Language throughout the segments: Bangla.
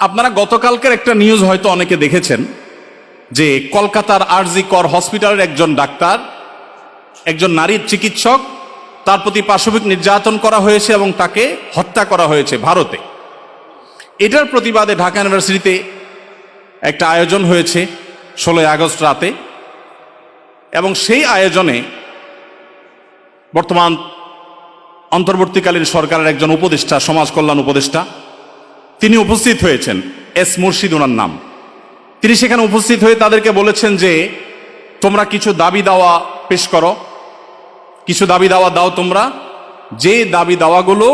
আপনারা গতকালকের একটা নিউজ হয়তো অনেকে দেখেছেন যে কলকাতার আরজি কর হসপিটালের একজন ডাক্তার, একজন নারীর চিকিৎসক, তার প্রতি পাশবিক নির্যাতন করা হয়েছে এবং তাকে হত্যা করা হয়েছে ভারতে। এটার প্রতিবাদে ঢাকা ইউনিভার্সিটিতে একটা আয়োজন হয়েছে 16 আগস্ট রাতে, এবং সেই আয়োজনে বর্তমান অন্তর্বর্তীকালীন সরকারের একজন উপদেষ্টা, সমাজ কল্যাণ উপদেষ্টা, তিনি উপস্থিত হয়েছেন। এস মুর্শিদ ওনার নাম। তিনি সেখানে উপস্থিত হয়ে তাদেরকে বলেছেন যে তোমরা কিছু দাবি দাওয়া পেশ করো, কিছু দাবি দাওয়া দাও তোমরা, যে দাবি দাওয়াগুলো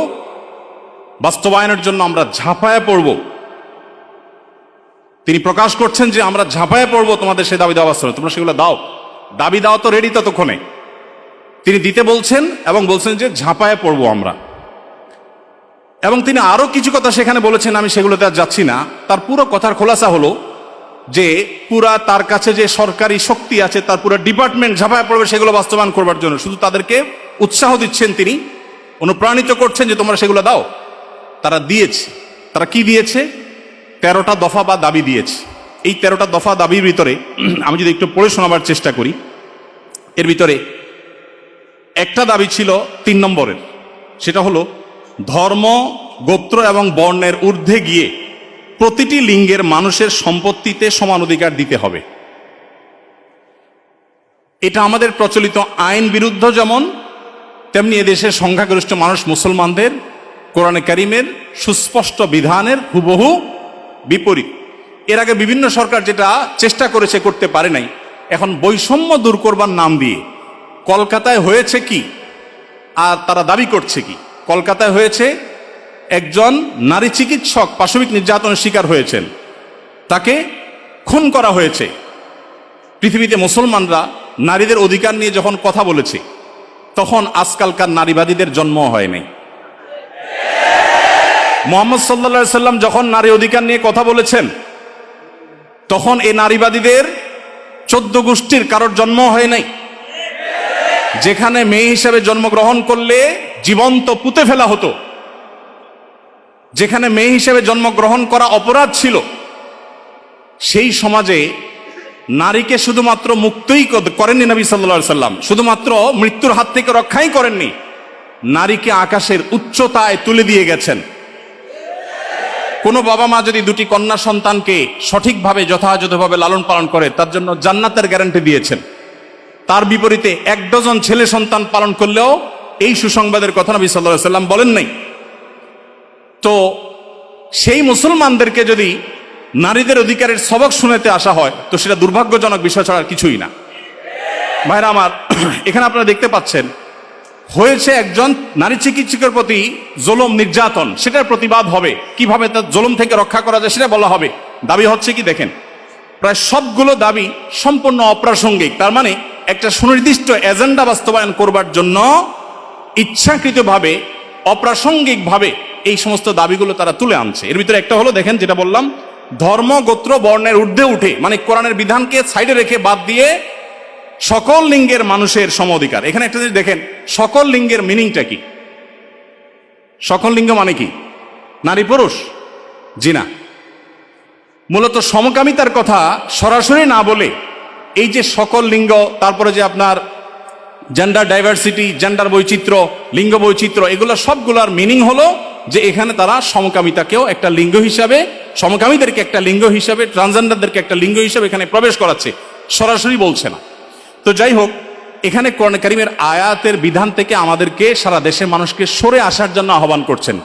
বাস্তবায়নের জন্য আমরা ঝাঁপায়ে পড়ব। তিনি প্রকাশ করছেন যে আমরা ঝাঁপায়ে পড়ব তোমাদের সেই দাবি দাওয়া বাস্তবায়ন, তোমরা সেগুলো দাও। দাবি দাওয়া তো রেডি ততক্ষণে, তিনি দিতে বলছেন এবং বলছেন যে ঝাঁপায়ে পড়ব আমরা। এবং তিনি আরো কিছু কথা সেখানে বলেছেন, আমি সেগুলোতে আর যাচ্ছি না। তার পুরো কথার খোলাসা হলো যে পুরা তার কাছে যে সরকারি শক্তি আছে, তার পুরো ডিপার্টমেন্ট ঝাঁপায় পড়বে সেগুলো বাস্তবায়ন করবার জন্য। শুধু তাদেরকে উৎসাহ দিচ্ছেন, তিনি অনুপ্রাণিত করছেন যে তোমরা সেগুলো দাও। তারা দিয়েছে। তারা কি দিয়েছে? 13টা দফা বা দাবি দিয়েছে। এই 13টা দফা দাবির ভিতরে আমি যদি একটু পড়ে শোনাবার চেষ্টা করি, এর ভিতরে একটা দাবি ছিল 3 নম্বরের, সেটা হলো ধর্ম, গোত্র এবং বর্ণের ঊর্ধ্বে গিয়ে প্রতিটি লিঙ্গের মানুষের সম্পত্তিতে সমান অধিকার দিতে হবে। এটা আমাদের প্রচলিত আইন বিরুদ্ধ যেমন, তেমনি এদেশের সংখ্যাগরিষ্ঠ মানুষ মুসলমানদের কোরআনে কারিমের সুস্পষ্ট বিধানের হুবহু বিপরীত। এর আগে বিভিন্ন সরকার যেটা চেষ্টা করেছে, করতে পারে নাই। এখন বৈষম্য দূর করবার নাম দিয়ে কলকাতায় হয়েছে কি, আর তারা দাবি করছে কি? কলকাতায় হয়েছে একজন নারী চিকিৎসক পাশবিক নির্যাতনের শিকার হয়েছেন, তাকে খুন করা হয়েছে। পৃথিবীতে মুসলমানরা নারীদের অধিকার নিয়ে যখন কথা বলেছে, তখন আজকালকার নারীবাদীদের জন্ম হয় নাই। মুহাম্মদ সাল্লাল্লাহু আলাইহি সাল্লাম যখন নারী অধিকার নিয়ে কথা বলেছেন, তখন এই নারীবাদীদের 14 গোষ্ঠীর কারোর জন্ম হয় নাই। যেখানে মেয়ে হিসেবে জন্মগ্রহণ করলে জীবন্ত পুঁতে ফেলা হতো, যেখানে মেয়ে হিসেবে জন্মগ্রহণ করা অপরাধ ছিল, সেই সমাজে নারীকে শুধুমাত্র মুক্তই করেননি নবী সাল্লাল্লাহু আলাইহি সাল্লাম, শুধুমাত্র মৃত্যুর হাত থেকে রক্ষাই করেননি, নারীকে আকাশের উচ্চতায় তুলে দিয়ে গেছেন। কোনো বাবা মা যদি 2টি কন্যা সন্তানকে সঠিকভাবে যথাযথভাবে লালন পালন করে, তার জন্য জান্নাতের গ্যারান্টি দিয়েছেন। তার বিপরীতে 1 ডজন ছেলে সন্তান পালন করলেও এই সুসংবাদের কথা নবী সাল্লাল্লাহু আলাইহি সাল্লাম বলেন নাই। তো সেই মুসলমানদেরকে যদি নারীদের অধিকারের সবক শুনাতে আসা হয়, তো সেটা দুর্ভাগ্যজনক বিষয় ছাড়া কিছুই না। ভাইরা আমার, এখানে আপনারা দেখতে পাচ্ছেন হয়েছে একজন নারী চিকিৎসকের প্রতি জুলুম নির্যাতন, সেটার প্রতিবাদ হবে, কিভাবে তার জুলুম থেকে রক্ষা করা যায় সেটা বলা হবে। দাবি হচ্ছে কি দেখেন, প্রায় সবগুলো দাবি সম্পূর্ণ অপ্রাসঙ্গিক। তার মানে একটা সুনির্দিষ্ট এজেন্ডা বাস্তবায়ন করবার জন্য ইচ্ছাকৃতভাবে অপ্রাসঙ্গিকভাবে এই সমস্ত দাবিগুলো তারা তুলে আনছে। এর ভিতরে একটা হলো, দেখেন যেটা বললাম, ধর্ম, গোত্র, বর্ণের ঊর্ধ্বে উঠে, মানে কোরআনের বিধানকে সাইডে রেখে বাদ দিয়ে সকল লিঙ্গের মানুষের সম অধিকার। এখানে একটা জিনিস দেখেন, সকল লিঙ্গের মিনিংটা কি? সকল লিঙ্গ মানে কি? নারী পুরুষ? জি না। মূলত সমকামিতার কথা সরাসরি না বলে এই যে সকল লিঙ্গ, তারপরে যে আপনার জেন্ডার ডাইভার্সিটি, জেন্ডার বৈচিত্র্য, লিঙ্গ বৈচিত্র্য, এগুলো সবগুলোর মিনিং হলো যে এখানে তারা সমকামিতাকেও একটা লিঙ্গ হিসাবে, সমকামীদেরকে একটা লিঙ্গ হিসাবে, ট্রান্সজেন্ডারদেরকে একটা লিঙ্গ হিসাবে এখানে প্রবেশ করাচ্ছে, সরাসরি বলছে না। তো যাই হোক, এখানে কোরআন কারীমের আয়াতের বিধান থেকে আমাদেরকে, সারা দেশের মানুষকে সরে আসার জন্য আহ্বান করছেন।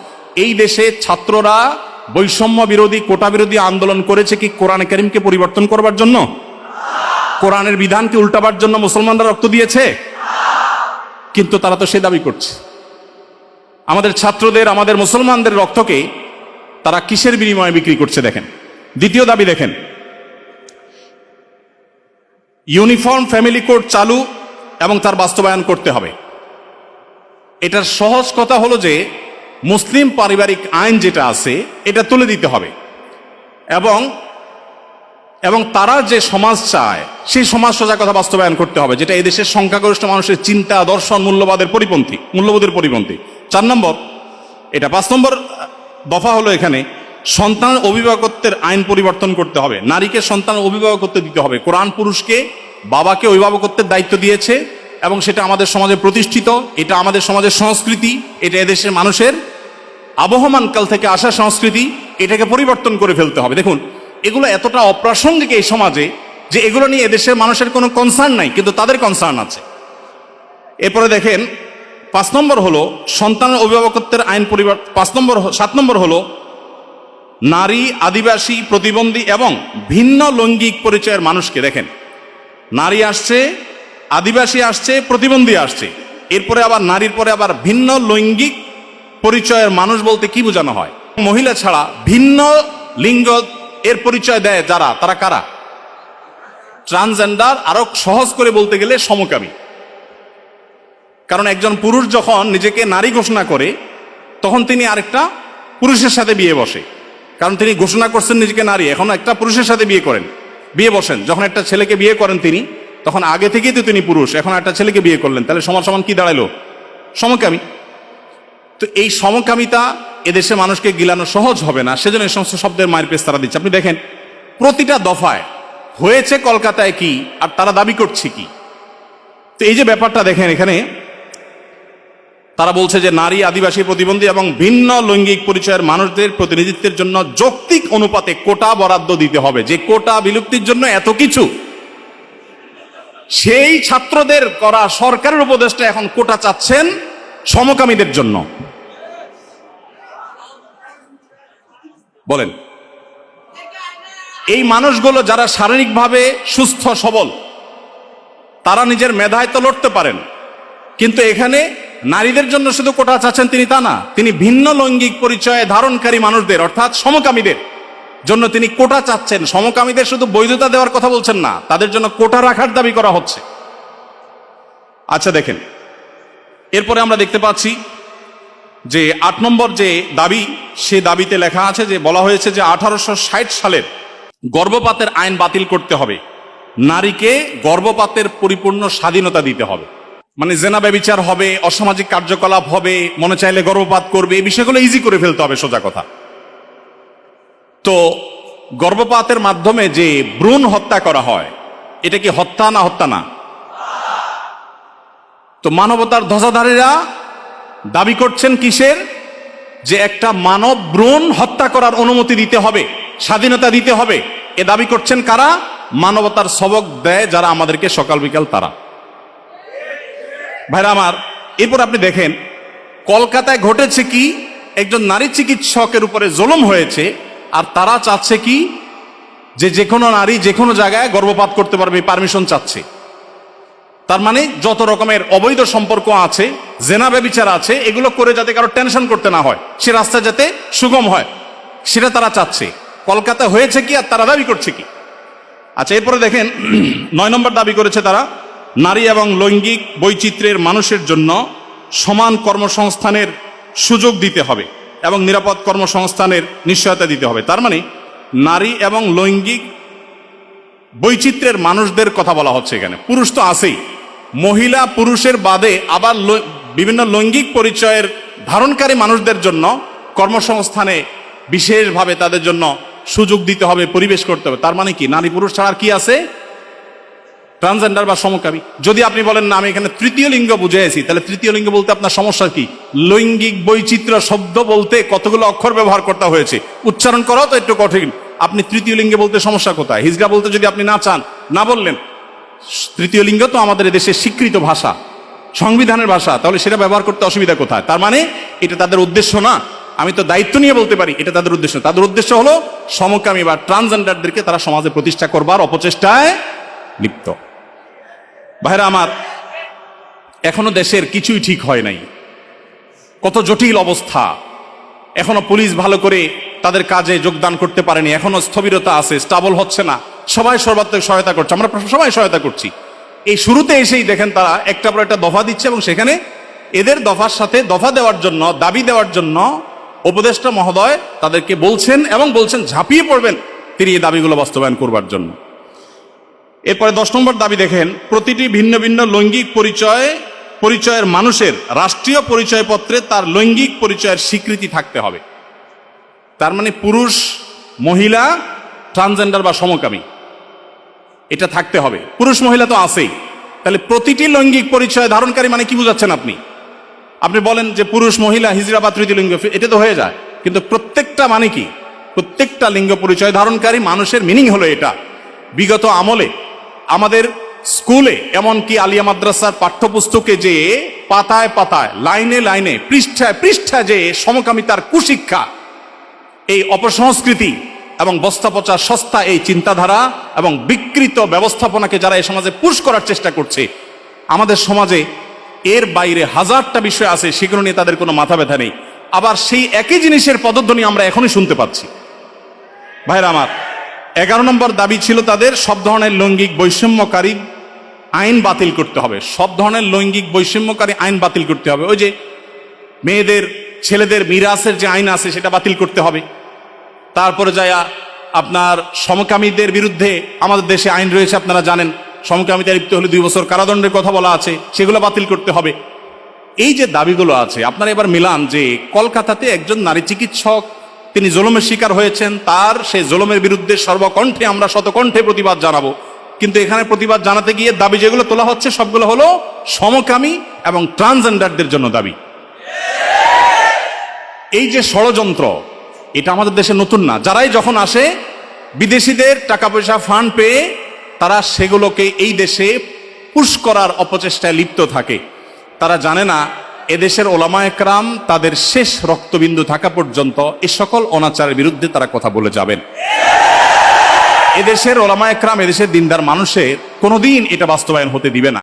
এই দেশে ছাত্ররা বৈষম্য বিরোধী, কোটা বিরোধী আন্দোলন করেছে কি কোরআন কারীমকে পরিবর্তন করবার জন্য? কোরআনের বিধানকে উল্টাবার জন্য মুসলমানরা রক্ত দিয়েছে? কিন্তু তারা তো সে দাবি করছে। আমাদের ছাত্রদের, আমাদের মুসলমানদের রক্তকে তারা কিসের বিনিময়ে বিক্রি করছে দেখেন। দ্বিতীয় দাবি দেখেন, ইউনিফর্ম ফ্যামিলি কোড চালু এবং তার বাস্তবায়ন করতে হবে। এটার সহজ কথা হলো যে মুসলিম পারিবারিক আইন যেটা আছে এটা তুলে দিতে হবে, এবং তারা যে সমাজ চায় সেই সমাজ সোজা কথা বাস্তবায়ন করতে হবে, যেটা এদেশের সংখ্যাগরিষ্ঠ মানুষের চিন্তা, দর্শন, মূল্যবোধের পরিপন্থী। 4 নম্বর, এটা 5 নম্বর দফা হলো এখানে সন্তানের অভিভাবকত্বের আইন পরিবর্তন করতে হবে, নারীকে সন্তানের অভিভাবকত্ব দিতে হবে। কোরআন পুরুষকে বাবাকে অভিভাবকত্বের দায়িত্ব দিয়েছে এবং সেটা আমাদের সমাজে প্রতিষ্ঠিত, এটা আমাদের সমাজের সংস্কৃতি, এটা এদেশের মানুষের আবহমানকাল থেকে আসা সংস্কৃতি, এটাকে পরিবর্তন করে ফেলতে হবে। দেখুন, এগুলো এতটা অপ্রাসঙ্গিক এই সমাজে যে এগুলো নিয়ে এদেশের মানুষের কোনো কনসার্ন নাই, কিন্তু তাদের কনসার্ন আছে। এরপরে দেখেন 5 নম্বর হলো সন্তানের অভিভাবকত্বের আইন পরিবর্তন। 7 নম্বর হলো নারী, আদিবাসী, প্রতিবন্ধী এবং ভিন্ন লৈঙ্গিক পরিচয়ের মানুষকে, দেখেন নারী আসছে, আদিবাসী আসছে, প্রতিবন্ধী আসছে, এরপরে আবার নারীর পরে আবার ভিন্ন লৈঙ্গিক পরিচয়ের মানুষ বলতে কি বোঝানো হয়? মহিলা ছাড়া ভিন্ন লিঙ্গ এর পরিচয় দেয় যারা, তারা কারা? ট্রান্সজেন্ডার, আরো সহজ করে বলতে গেলে সমকামী। কারণ একজন পুরুষ যখন নিজেকে নারী ঘোষণা করে তখন তিনি আরেকটা পুরুষের সাথে বিয়ে বসে, কারণ তিনি ঘোষণা করছেন নিজেকে নারী, এখন একটা পুরুষের সাথে বিয়ে বসেন। যখন একটা ছেলেকে বিয়ে করেন তিনি, তখন আগে থেকেই তো তিনি পুরুষ, এখন একটা ছেলেকে বিয়ে করলেন, তাহলে সমান সমান কি দাঁড়ালো? সমকামী। তো এই সমকামিতা এদেশে মানুষকে গিলানো সহজ হবে না, সেজন্য এই সমস্ত শব্দের মায়ের পেশ তারা দিচ্ছে। আপনি দেখেন প্রতিটা দফায় হয়েছে কলকাতায় কি, আর তারা দাবি করছে কি। তো এই যে ব্যাপারটা দেখেন, এখানে তারা বলছে যে নারী, আদিবাসী, প্রতিবন্ধী এবং ভিন্ন লৈঙ্গিক পরিচয়ের মানুষদের প্রতিনিধিত্বের জন্য যৌক্তিক অনুপাতে কোটা বরাদ্দ দিতে হবে। যে কোটা বিলুপ্তির জন্য এত কিছু, সেই ছাত্রদের করা সরকারের উপদেষ্টা এখন কোটা চাচ্ছেন সমকামীদের জন্য। বলেন, এই মানুষগুলো যারা শারীরিকভাবে সুস্থ সবল, তারা নিজের মেধায় তো লড়তে পারেন, কিন্তু এখানে নারীদের জন্য শুধু কোটা চাচ্ছেন তিনি তা না, তিনি ভিন্ন লৈঙ্গিক পরিচয় ধারণকারী মানুষদের অর্থাৎ সমকামীদের জন্য তিনি কোটা চাচ্ছেন। সমকামীদের শুধু বৈধতা দেওয়ার কথা বলছেন না, তাদের জন্য কোটা রাখার দাবি করা হচ্ছে। আচ্ছা দেখেন, এরপরে আমরা দেখতে পাচ্ছি যে 8 নম্বর যে দাবি, সে দাবিতে লেখা আছে যে বলা হয়েছে যে 1860 সালের গর্ভপাতের আইন বাতিল করতে হবে, নারীকে গর্ভপাতের পরিপূর্ণ স্বাধীনতা দিতে হবে। মানে জেনা ব্যভিচার হবে, অসামাজিক কার্যকলাপ হবে, মনে চাইলে গর্ভপাত করবে, এই বিষয়গুলো ইজি করে ফেলতে হবে, সোজা কথা। তো গর্ভপাতের মাধ্যমে যে ভ্রূণ হত্যা করা হয়, এটা কি হত্যা না? হত্যা না? তো মানবতার ধ্বজাধারীরা দাবি করছেন কিসের? যে একটা মানব ভ্রূণ হত্যা করার অনুমতি দিতে হবে, স্বাধীনতা দিতে হবে। এ দাবি করছেন কারা? মানবতার সবক দেয় যারা আমাদেরকে সকাল বিকাল, তারা। ভাইরা আমার, এরপর আপনি দেখেন কলকাতায় ঘটেছে কি, একজন নারী চিকিৎসকের উপরে জুলুম হয়েছে, আর তারা চাচ্ছে কি যে কোনো নারী যে কোনো জায়গায় গর্ভপাত করতে পারবে, পারমিশন চাচ্ছে। তার মানে যত রকমের অবৈধ সম্পর্ক আছে, জেনা ব্যভিচার আছে, এগুলো করে যাতে কারো টেনশন করতে না হয়, সে রাস্তা যাতে সুগম হয়, সেটা তারা চাচ্ছে। কলকাতা হয়েছে কি, আর তারা দাবি করছে কি? আচ্ছা, এরপরে দেখেন 9 নম্বর দাবি করেছে তারা, নারী এবং লৈঙ্গিক বৈচিত্র্যের মানুষের জন্য সমান কর্মসংস্থানের সুযোগ দিতে হবে এবং নিরাপদ কর্মসংস্থানের নিশ্চয়তা দিতে হবে। তার মানে নারী এবং লৈঙ্গিক বৈচিত্র্যের মানুষদের কথা বলা হচ্ছে এখানে। পুরুষ তো আছেই, মহিলা পুরুষের বাদে আবার বিভিন্ন লৈঙ্গিক পরিচয়ের ধারণকারী মানুষদের জন্য কর্মসংস্থানে বিশেষভাবে তাদের জন্য সুযোগ দিতে হবে, পরিবেশ করতে হবে। তার মানে কি, নারী পুরুষ ছাড়া কি আছে? ট্রান্সজেন্ডার বা সমকামী। যদি আপনি বলেন না আমি এখানে তৃতীয় লিঙ্গ বুঝেছি, তাহলে তৃতীয় লিঙ্গ বলতে আপনার সমস্যা কি? লৈঙ্গিক বৈচিত্র্য শব্দ বলতে কতগুলো অক্ষর ব্যবহার করতে হয়েছে, উচ্চারণ করাও তো একটু কঠিন। আপনি তৃতীয় লিঙ্গে বলতে সমস্যা কোথায়? হিজড়া বলতে যদি আপনি না চান, না বললেন। তৃতীয় লিঙ্গ তো আমাদের দেশের স্বীকৃত ভাষা, সংবিধানের ভাষা, তাহলে সেটা ব্যবহার করতে অসুবিধা কোথায়? তার মানে এটা তাদের উদ্দেশ্য না। আমি তো দায়িত্ব নিয়ে বলতে পারি এটা তাদের উদ্দেশ্য। তাদের উদ্দেশ্য হলো সমকামী বা ট্রান্সজেন্ডারদেরকে তারা সমাজে প্রতিষ্ঠা করবার অপচেষ্টায় লিপ্ত। ভাইরা আমার, এখনো দেশের কিছুই ঠিক হয় নাই, কত জটিল অবস্থা। এখনো পুলিশ ভালো করে তাদের কাজে যোগদান করতে পারেনি, এখনো স্থবিরতা আছে, স্টাবল হচ্ছে না। সবাই সর্বাত্মক সহায়তা করছে, আমরা সবাই সহায়তা করছি। এই শুরুতে এসেই দেখেন তারা একটা পর একটা দফা দিচ্ছে, এবং সেখানে এদের দফার সাথে দফা দেওয়ার জন্য, দাবি দেওয়ার জন্য উপদেষ্টা মহোদয় তাদেরকে বলছেন এবং বলছেন ঝাঁপিয়ে পড়বেন তিনি এই দাবিগুলো বাস্তবায়ন করবার জন্য। এরপরে 10 নম্বর দাবি দেখেন, প্রতিটি ভিন্ন ভিন্ন লৈঙ্গিক পরিচয়ের মানুষের রাষ্ট্রীয় পরিচয়পত্রে তার লৈঙ্গিক পরিচয়ের স্বীকৃতি থাকতে হবে। তার মানে পুরুষ, মহিলা, ট্রান্সজেন্ডার বা সমকামী এটা থাকতে হবে। পুরুষ মহিলা তো আছেই, তাহলে প্রতিটি লৈঙ্গিক পরিচয় ধারণকারী মানে কি বুঝাচ্ছেন আপনি? আপনি বলেন যে পুরুষ, মহিলা, হিজড়া বা তৃতীয় লিঙ্গ, এটা তো হয়ে যায়, কিন্তু প্রত্যেকটা মানে কি? প্রত্যেকটা লিঙ্গ পরিচয় ধারণকারী মানুষের মিনিং হলো এটা। বিগত আমলে আমাদের স্কুলে, এমনকি আলিয়া মাদ্রাসার পাঠ্যপুস্তকে যে পাতায় পাতায়, লাইনে লাইনে, পৃষ্ঠায় পৃষ্ঠায় যে সমকামিতার কুশিক্ষা, এই অপসংস্কৃতি এবং বস্তা পচা সস্তা এই চিন্তাধারা এবং বিকৃত ব্যবস্থাপনাকে যারা এই সমাজে পুশ করার চেষ্টা করছে, আমাদের সমাজে এর বাইরে হাজারটা বিষয় আছে, সেগুলো নিয়ে তাদের কোনো মাথা ব্যথা নেই। আবার সেই একই জিনিসের পদধ্বনি আমরা এখনই শুনতে পাচ্ছি। ভাইরা আমার, 11 নম্বর দাবি ছিল তাদের, সব ধরনের লৈঙ্গিক বৈষম্যকারী আইন বাতিল করতে হবে। সব ধরনের লৈঙ্গিক বৈষম্যকারী আইন বাতিল করতে হবে। ওই যে মেয়েদের, ছেলেদের মিরাসের যে আইন আছে সেটা বাতিল করতে হবে। তারপরে যায়া আপনার সমকামীদের বিরুদ্ধে আমাদের দেশে আইন রয়েছে, আপনারা জানেন, সমকামিতা লিপ্ত হলে 2 বছর কারাদণ্ডের কথা বলা আছে, সেগুলো বাতিল করতে হবে। এই যে দাবিগুলো আছে, আপনারা এবার মিলান যে কলকাতাতে একজন নারী চিকিৎসক, তিনি জুলুমের শিকার হয়েছেন, তার সেই জুলুমের বিরুদ্ধে সর্বকণ্ঠে আমরা শতকণ্ঠে প্রতিবাদ জানাবো, কিন্তু এখানে প্রতিবাদ জানাতে গিয়ে দাবি যেগুলো তোলা হচ্ছে সবগুলো হলো সমকামী এবং ট্রান্সজেন্ডারদের জন্য দাবি। এই যে ষড়যন্ত্র, এটা আমাদের দেশে নতুন না। যারাই যখন আসে, বিদেশিদের টাকা পয়সা ফান্ড পেয়ে তারা সেগুলোকে এই দেশে পুশ করার অপচেষ্টায় লিপ্ত থাকে। তারা জানে না এদেশের ওলামা একরাম তাদের শেষ রক্তবিন্দু থাকা পর্যন্ত এই সকল অনাচারের বিরুদ্ধে তারা কথা বলে যাবেন। এদেশের ওলামা একরাম, এদেশের দিনদার মানুষের কোনোদিন এটা বাস্তবায়ন হতে দিবে না।